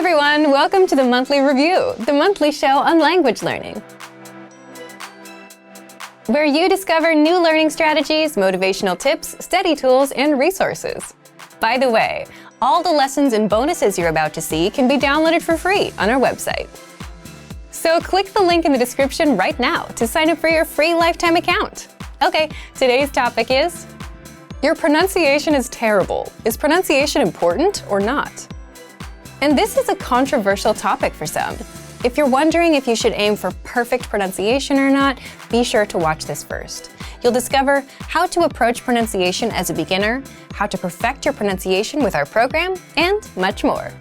everyone, welcome to the Monthly Review, the monthly show on language learning, where you discover new learning strategies, motivational tips, study tools, and resources. By the way, all the lessons and bonuses you're about to see can be downloaded for free on our website. So click the link in the description right now to sign up for your free lifetime account. Okay, today's topic is: your pronunciation is terrible. Is pronunciation important or not? And this is a controversial topic for some. If you're wondering if you should aim for perfect pronunciation or not, be sure to watch this first. You'll discover how to approach pronunciation as a beginner, how to perfect your pronunciation with our program, and much more.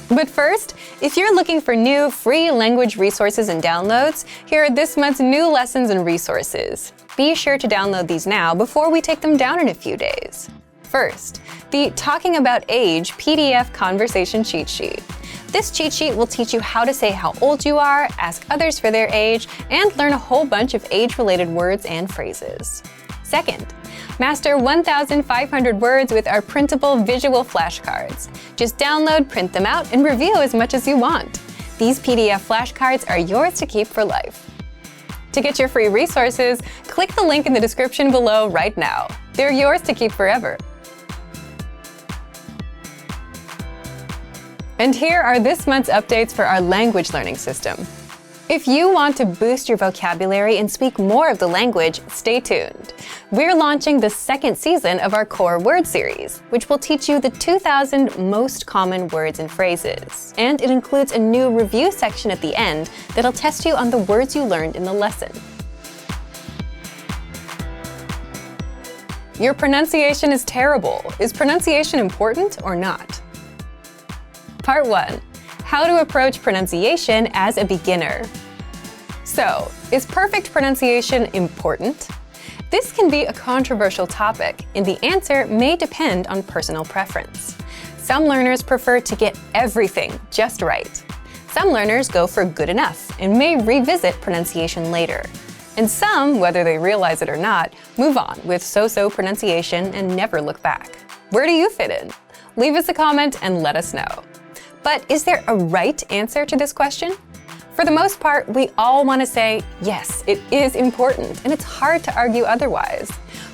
But first, if you're looking for new free language resources and downloads, here are this month's new lessons and resources. Be sure to download these now before we take them down in a few days. First, the Talking About Age PDF Conversation Cheat Sheet. This cheat sheet will teach you how to say how old you are, ask others for their age, and learn a whole bunch of age-related words and phrases. Second, master 1,500 words with our printable visual flashcards. Just download, print them out, and review as much as you want. These PDF flashcards are yours to keep for life. To get your free resources, click the link in the description below right now. They're yours to keep forever. And here are this month's updates for our language learning system. If you want to boost your vocabulary and speak more of the language, stay tuned. We're launching the second season of our Core Word series, which will teach you the 2,000 most common words and phrases. And it includes a new review section at the end that'll test you on the words you learned in the lesson. Your pronunciation is terrible. Is pronunciation important or not? Part 1. How to approach pronunciation as a beginner. So, is perfect pronunciation important? This can be a controversial topic, and the answer may depend on personal preference. Some learners prefer to get everything just right. Some learners go for good enough and may revisit pronunciation later. And some, whether they realize it or not, move on with so-so pronunciation and never look back. Where do you fit in? Leave us a comment and let us know. But is there a right answer to this question? For the most part, we all want to say, yes, it is important, and it's hard to argue otherwise.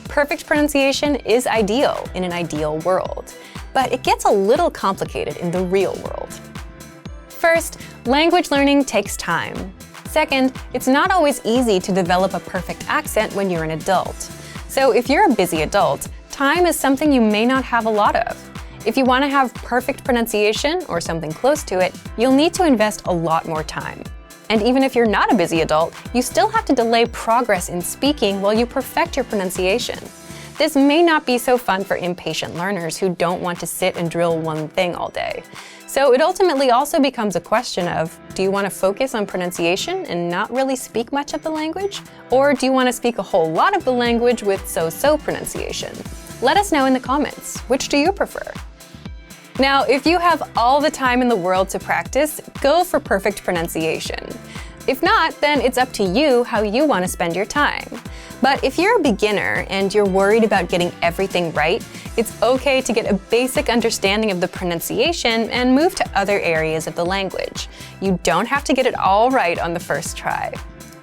Perfect pronunciation is ideal in an ideal world, but it gets a little complicated in the real world. First, language learning takes time. Second, it's not always easy to develop a perfect accent when you're an adult. So if you're a busy adult, time is something you may not have a lot of. If you want to have perfect pronunciation, or something close to it, you'll need to invest a lot more time. And even if you're not a busy adult, you still have to delay progress in speaking while you perfect your pronunciation. This may not be so fun for impatient learners who don't want to sit and drill one thing all day. So it ultimately also becomes a question of, do you want to focus on pronunciation and not really speak much of the language? Or do you want to speak a whole lot of the language with so-so pronunciation? Let us know in the comments. Which do you prefer? Now, if you have all the time in the world to practice, go for perfect pronunciation. If not, then it's up to you how you want to spend your time. But if you're a beginner and you're worried about getting everything right, it's okay to get a basic understanding of the pronunciation and move to other areas of the language. You don't have to get it all right on the first try.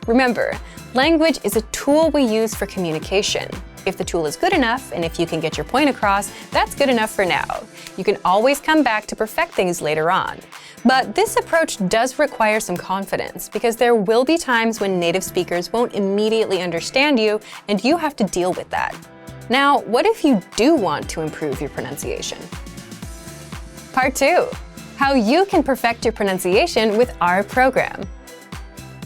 Remember, language is a tool we use for communication. If the tool is good enough, and if you can get your point across, that's good enough for now. You can always come back to perfect things later on. But this approach does require some confidence, because there will be times when native speakers won't immediately understand you, and you have to deal with that. Now, what if you do want to improve your pronunciation? Part 2. How you can perfect your pronunciation with our program.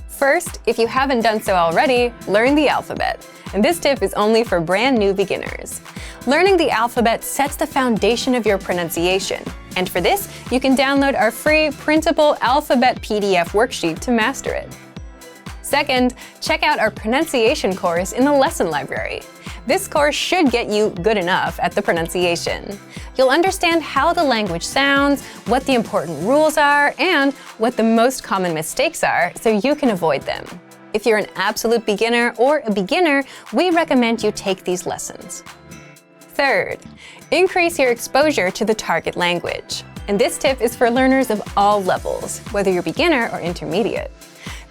First, if you haven't done so already, learn the alphabet. And this tip is only for brand new beginners. Learning the alphabet sets the foundation of your pronunciation. And for this, you can download our free printable alphabet PDF worksheet to master it. Second, check out our pronunciation course in the lesson library. This course should get you good enough at the pronunciation. You'll understand how the language sounds, what the important rules are, and what the most common mistakes are, so you can avoid them. If you're an absolute beginner or a beginner, we recommend you take these lessons. Third, increase your exposure to the target language. And this tip is for learners of all levels, whether you're beginner or intermediate.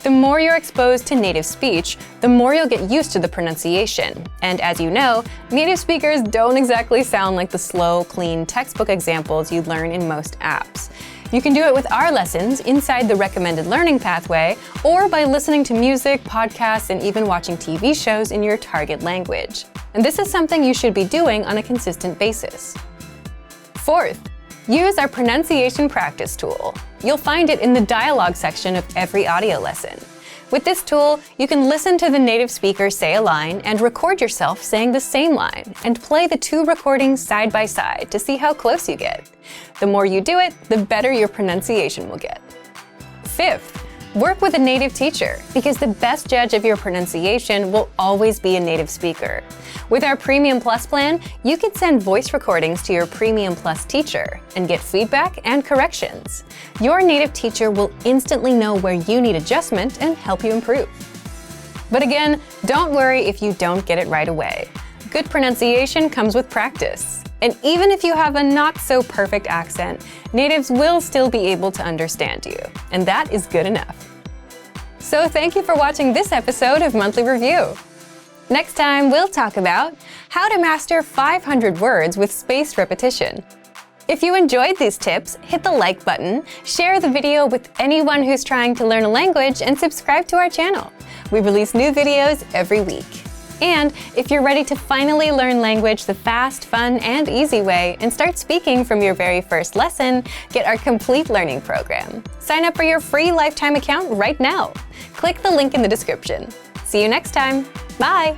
The more you're exposed to native speech, the more you'll get used to the pronunciation. And as you know, native speakers don't exactly sound like the slow, clean textbook examples you'd learn in most apps. You can do it with our lessons inside the recommended learning pathway, or by listening to music, podcasts, and even watching TV shows in your target language. And this is something you should be doing on a consistent basis. Fourth, use our pronunciation practice tool. You'll find it in the dialogue section of every audio lesson. With this tool, you can listen to the native speaker say a line and record yourself saying the same line, and play the two recordings side by side to see how close you get. The more you do it, the better your pronunciation will get. Fifth, work with a native teacher, because the best judge of your pronunciation will always be a native speaker. With our Premium Plus plan, you can send voice recordings to your Premium Plus teacher and get feedback and corrections. Your native teacher will instantly know where you need adjustment and help you improve. But again, don't worry if you don't get it right away. Good pronunciation comes with practice. And even if you have a not-so-perfect accent, natives will still be able to understand you, and that is good enough. So thank you for watching this episode of Monthly Review. Next time, we'll talk about how to master 500 words with spaced repetition. If you enjoyed these tips, hit the like button, share the video with anyone who's trying to learn a language, and subscribe to our channel. We release new videos every week. And if you're ready to finally learn language the fast, fun, and easy way and start speaking from your very first lesson, get our complete learning program. Sign up for your free lifetime account right now. Click the link in the description. See you next time. Bye!